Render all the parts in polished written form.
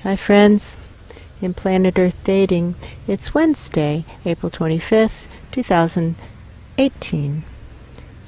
Hi friends, in Planet Earth Dating, it's Wednesday, April 25th, 2018.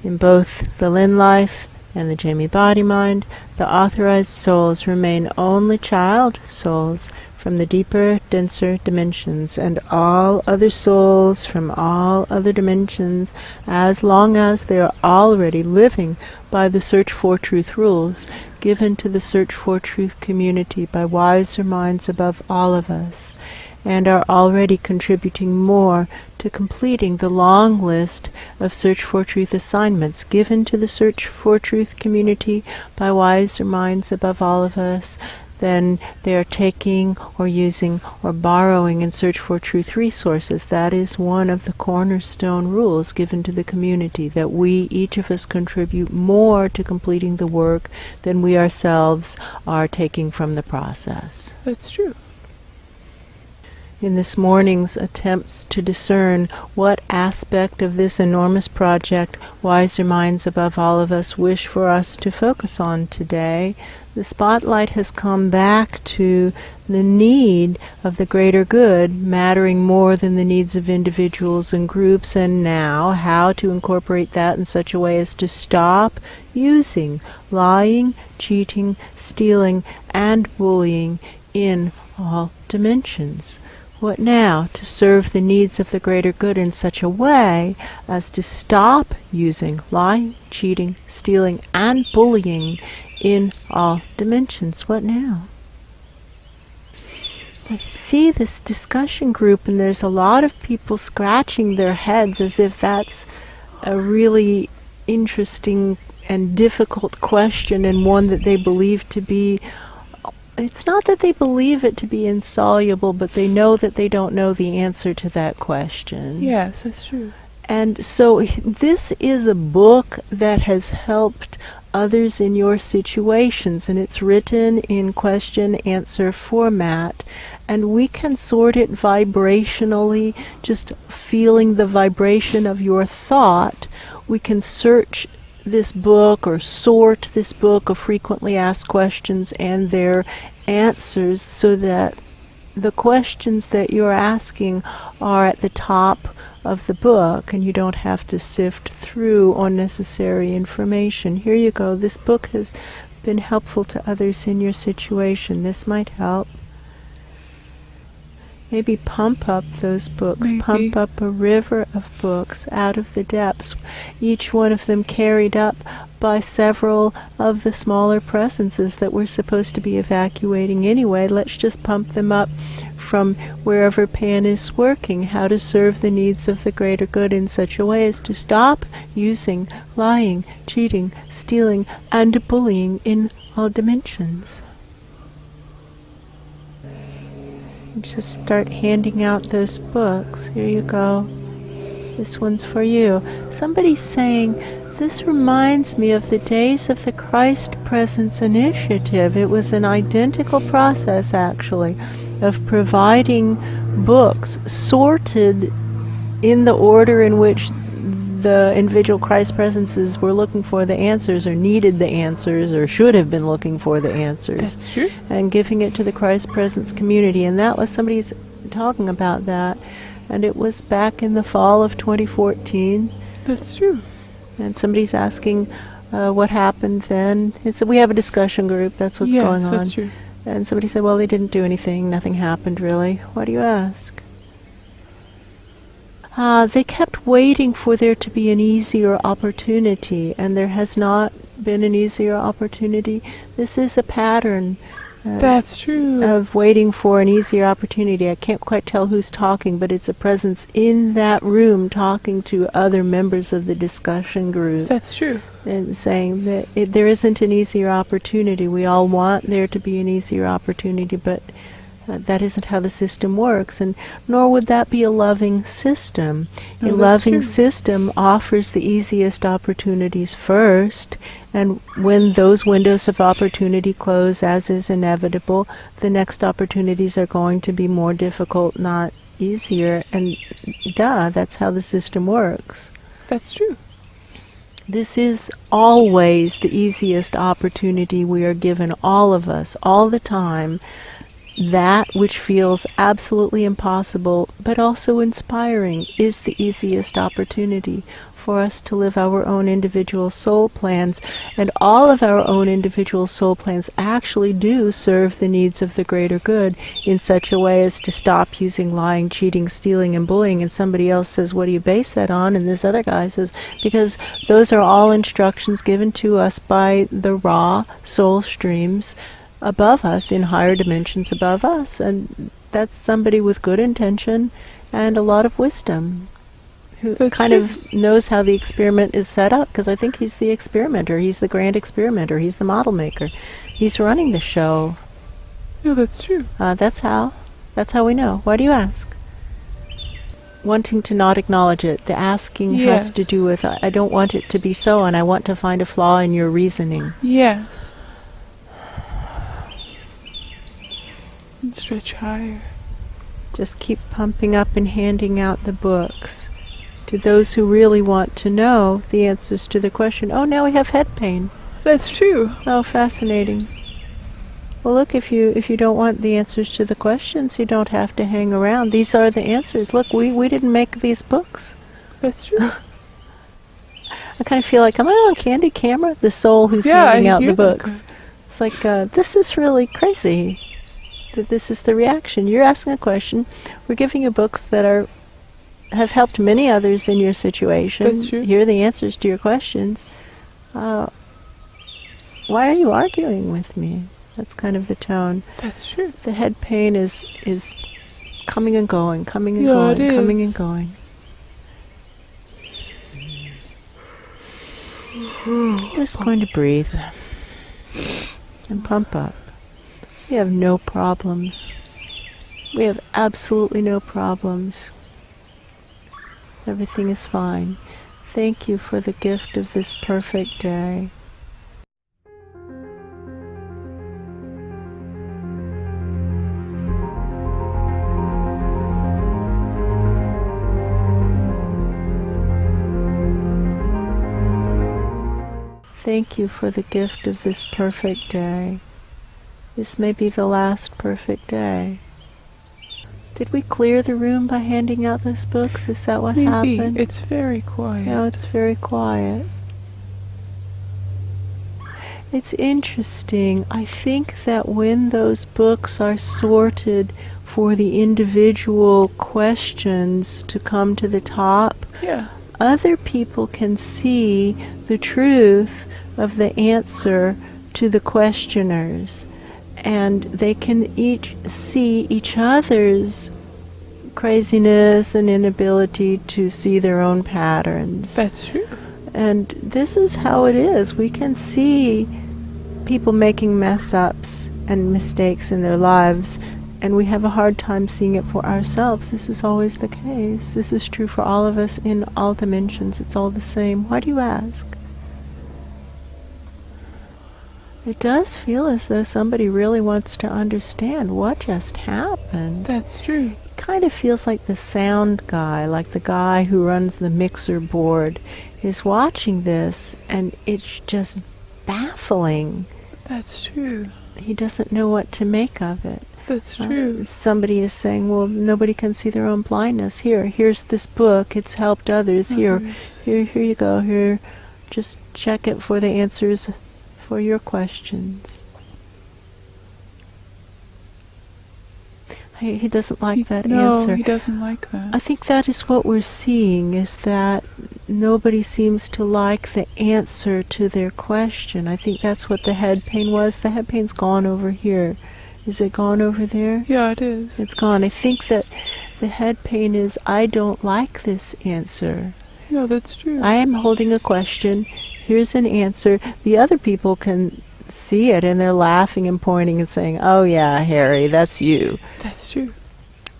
In both the Lynn life and the Jamie body mind, the authorized souls remain only child souls from the deeper, denser dimensions, and all other souls from all other dimensions, as long as they are already living by the Search for Truth rules given to the Search for Truth community by wiser minds above all of us, and are already contributing more to completing the long list of Search for Truth assignments given to the Search for Truth community by wiser minds above all of us than they are taking or using or borrowing in Search for Truth resources. That is one of the cornerstone rules given to the community, that we, each of us, contribute more to completing the work than we ourselves are taking from the process. That's true. In this morning's attempts to discern what aspect of this enormous project wiser minds above all of us wish for us to focus on today, the spotlight has come back to the need of the greater good mattering more than the needs of individuals and groups, and now how to incorporate that in such a way as to stop using lying, cheating, stealing, and bullying in all dimensions. What now to serve the needs of the greater good in such a way as to stop using lying, cheating, stealing, and bullying in all dimensions? What now? I see this discussion group, and there's a lot of people scratching their heads as if that's a really interesting and difficult question, and one that they believe to be, it's not that they believe it to be insoluble, but they know that they don't know the answer to that question. Yes, that's true. And so this is a book that has helped others in your situations, and it's written in question-answer format, and we can sort it vibrationally, just feeling the vibration of your thought. We can search this book or sort this book of frequently asked questions and their answers so that the questions that you're asking are at the top of the book and you don't have to sift through unnecessary information. Here you go. This book has been helpful to others in your situation. This might help. Maybe pump up those books, Maybe. Pump up a river of books out of the depths, each one of them carried up by several of the smaller presences that we're supposed to be evacuating anyway. Let's just pump them up from wherever Pan is working, how to serve the needs of the greater good in such a way as to stop using lying, cheating, stealing, and bullying in all dimensions. Just start handing out those books. Here you go. This one's for you. Somebody's saying, this reminds me of the days of the Christ Presence Initiative. It was an identical process, actually, of providing books sorted in the order in which the individual Christ presences were looking for the answers, or needed the answers, or should have been looking for the answers. That's true. And giving it to the Christ Presence community. And that was, somebody's talking about that. And it was back in the fall of 2014. That's true. And somebody's asking what happened then. It's, we have a discussion group, that's what's going on. Yes, that's true. And somebody said, well, they didn't do anything, nothing happened really. Why do you ask? They kept waiting for there to be an easier opportunity, and there has not been an easier opportunity. This is a pattern That's true. of waiting for an easier opportunity. I can't quite tell who's talking, but it's a presence in that room talking to other members of the discussion group. That's true. And saying that there isn't an easier opportunity. We all want there to be an easier opportunity, but that isn't how the system works, and nor would that be a loving system. No, A that's loving true. system offers the easiest opportunities first, and when those windows of opportunity close, as is inevitable, the next opportunities are going to be more difficult, not easier, and that's how the system works. That's true. This is always the easiest opportunity we are given, all of us, all the time. that which feels absolutely impossible but also inspiring is the easiest opportunity for us to live our own individual soul plans. And all of our own individual soul plans actually do serve the needs of the greater good in such a way as to stop using lying, cheating, stealing, and bullying. And somebody else says, what do you base that on? And this other guy says, because those are all instructions given to us by the raw soul streams above us, in higher dimensions above us. And that's somebody with good intention and a lot of wisdom, who kind of knows how the experiment is set up, because I think he's the experimenter, he's the grand experimenter, he's the model maker, he's running the show. No, that's true. That's how we know. Why do you ask? Wanting to not acknowledge it. The asking has to do with, I don't want it to be so, and I want to find a flaw in your reasoning. Yes. And stretch higher. Just keep pumping up and handing out the books to those who really want to know the answers to the question. Oh, now we have head pain. That's true. Oh, fascinating. Well, look, if you don't want the answers to the questions, you don't have to hang around. These are the answers. Look, we didn't make these books. That's true. I kind of feel like, am I on candid camera? The soul who's handing out the books. It's like, this is really crazy. That this is the reaction. You're asking a question. We're giving you books that have helped many others in your situation. That's true. Here are the answers to your questions. Why are you arguing with me? That's kind of the tone. That's true. The head pain is coming and going, coming and going, coming and going. Just going to breathe and pump up. We have no problems. We have absolutely no problems. Everything is fine. Thank you for the gift of this perfect day. Thank you for the gift of this perfect day. This may be the last perfect day. Did we clear the room by handing out those books? Is that what happened? It's very quiet. No, it's very quiet. It's interesting. I think that when those books are sorted for the individual questions to come to the top, other people can see the truth of the answer to the questioners. And they can each see each other's craziness and inability to see their own patterns. That's true. And this is how it is. We can see people making mess-ups and mistakes in their lives, and we have a hard time seeing it for ourselves. This is always the case. This is true for all of us in all dimensions. It's all the same. Why do you ask? It does feel as though somebody really wants to understand what just happened. That's true. It kind of feels like the sound guy, like the guy who runs the mixer board, is watching this, and it's just baffling. That's true. He doesn't know what to make of it. That's true. Somebody is saying, well, nobody can see their own blindness. Here's this book. It's helped others. Here you go. Here, just check it for the answers for your questions. He doesn't like that answer. No, he doesn't like that. I think that is what we're seeing, is that nobody seems to like the answer to their question. I think that's what the head pain was. The head pain's gone over here. Is it gone over there? Yeah, it is. It's gone. I think that the head pain is, I don't like this answer. No, that's true. I am holding a question. Here's an answer. The other people can see it, and they're laughing and pointing and saying, oh yeah, Harry, that's you. That's true.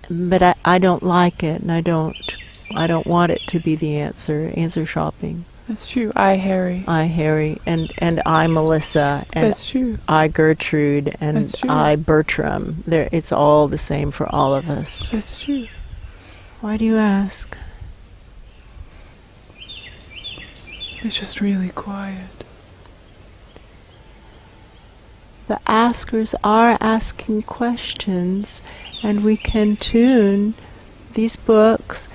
But I don't like it, and I don't want it to be the answer. Answer shopping. That's true. I, Harry. I, Harry, and I, Melissa, and that's true. I, Gertrude, and that's true. I, Bertram. It's all the same for all of us. That's true. Why do you ask? It's just really quiet. the askers are asking questions, and we can tune these books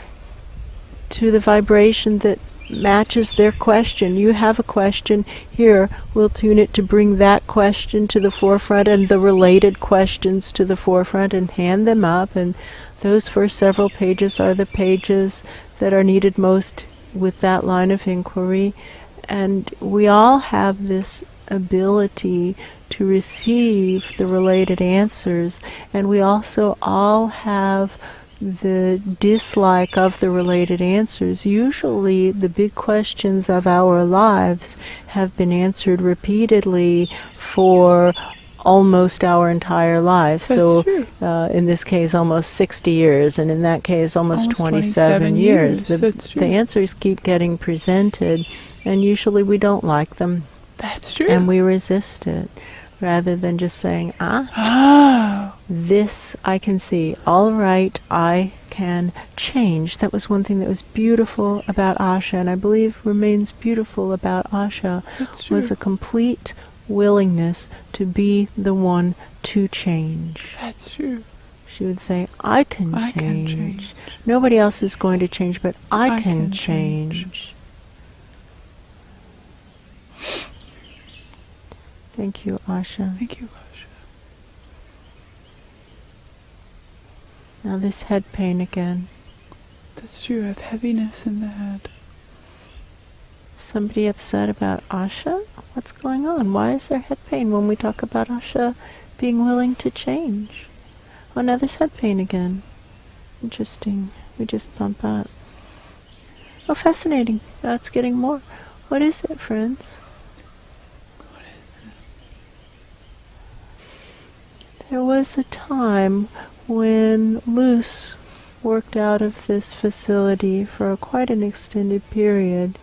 to the vibration that matches their question. You have a question here, we'll tune it to bring that question to the forefront and the related questions to the forefront and hand them up, and those first several pages are the pages that are needed most with that line of inquiry. And we all have this ability to receive the related answers, and we also all have the dislike of the related answers. Usually the big questions of our lives have been answered repeatedly for almost our entire life. That's so true. In this case almost 60 years, and in that case almost 27 years. That's true. The answers keep getting presented, and usually we don't like them. That's true. And we resist it, rather than just saying, this I can see. All right, I can change. That was one thing that was beautiful about Asha, and I believe remains beautiful about Asha, was a complete willingness to be the one to change. That's true. She would say, I can change. Nobody else is going to change, but I can change. Thank you, Asha. Thank you, Asha. Now this head pain again. That's true. I have heaviness in the head. Somebody upset about Asha? What's going on? Why is there head pain when we talk about Asha being willing to change? Oh, now there's head pain again. Interesting. We just bump up. Oh, fascinating. Now it's getting more. What is it, friends? What is it? There was a time when Luce worked out of this facility for quite an extended period,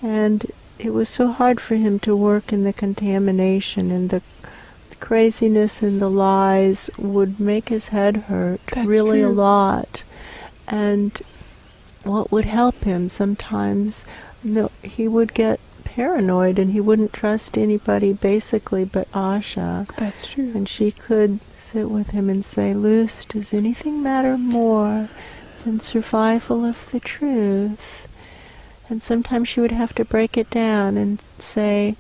and it was so hard for him to work in the contamination, and the craziness and the lies would make his head hurt. That's really true. A lot. And what would help him sometimes, he would get paranoid and he wouldn't trust anybody basically but Asha. That's true. And she could sit with him and say, Luce, does anything matter more than survival of the truth? And sometimes she would have to break it down and say,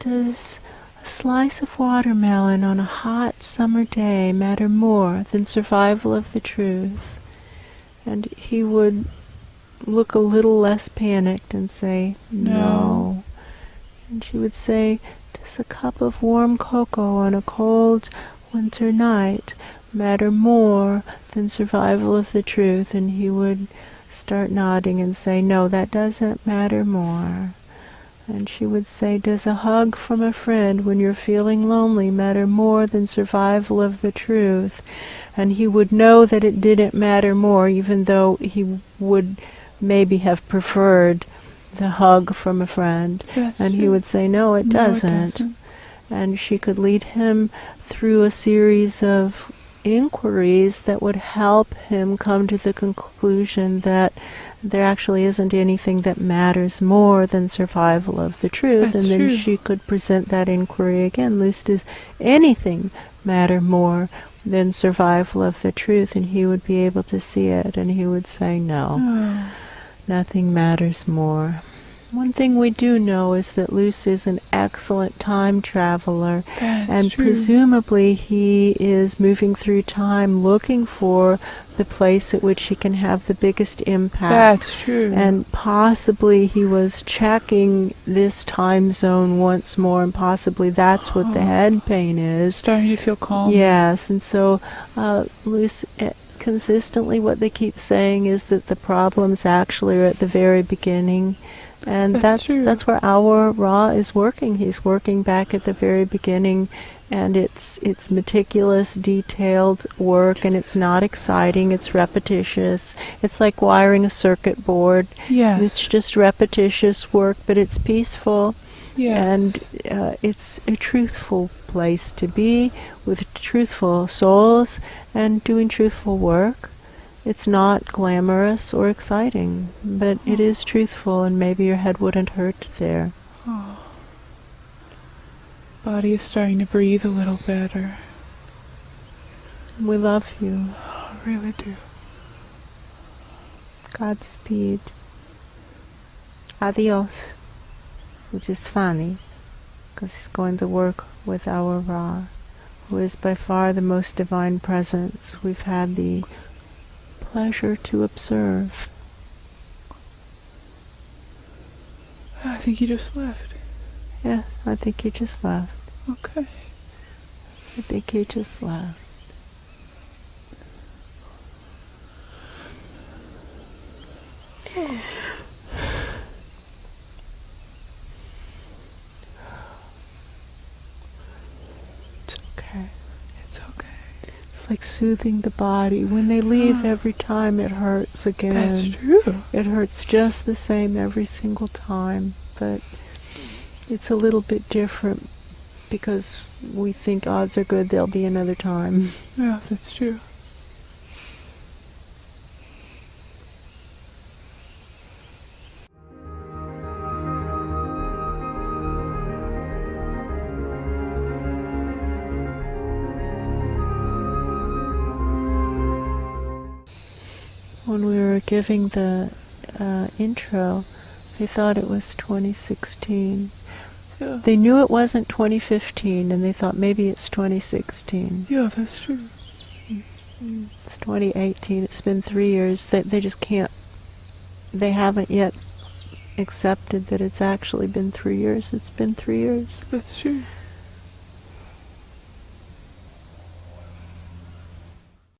does a slice of watermelon on a hot summer day matter more than survival of the truth? And he would look a little less panicked and say, no. And she would say, does a cup of warm cocoa on a cold winter night matter more than survival of the truth? And he would start nodding and say, no, that doesn't matter more. And she would say, does a hug from a friend when you're feeling lonely matter more than survival of the truth? And he would know that it didn't matter more, even though he would maybe have preferred the hug from a friend. Yes, and he would say, no, it doesn't. And she could lead him through a series of inquiries that would help him come to the conclusion that there actually isn't anything that matters more than survival of the truth. That's and then true. she could present that inquiry again. Luce, does anything matter more than survival of the truth? And he would be able to see it, and he would say, no, nothing matters more. One thing we do know is that Luce is an excellent time traveler, and true. Presumably he is moving through time looking for the place at which he can have the biggest impact. That's true. And possibly he was checking this time zone once more, and possibly that's what the head pain is. Starting to feel calm. Yes, and so Luce, consistently what they keep saying is that the problems actually are at the very beginning. And that's where our Ra is working. He's working back at the very beginning, and it's meticulous, detailed work, and it's not exciting. It's repetitious. It's like wiring a circuit board. Yes. It's just repetitious work, but it's peaceful. Yes. And it's a truthful place to be, with truthful souls and doing truthful work. It's not glamorous or exciting, but it is truthful, and maybe your head wouldn't hurt there. Body is starting to breathe a little better. We love you. I really do. Godspeed. Adios. Which is funny, because he's going to work with our Ra, who is by far the most divine presence we've had the pleasure to observe. I think he just left. Yes, I think he just left. Okay. I think he just left. It's okay. It's okay. It's like soothing the body. When they leave, every time it hurts again. That's true. It hurts just the same every single time, but it's a little bit different because we think odds are good there'll be another time. Yeah, that's true. When we were giving the intro, they thought it was 2016. Yeah. They knew it wasn't 2015, and they thought maybe it's 2016. Yeah, that's true. It's 2018. It's been 3 years. They just can't. They haven't yet accepted that it's actually been 3 years. It's been 3 years. That's true.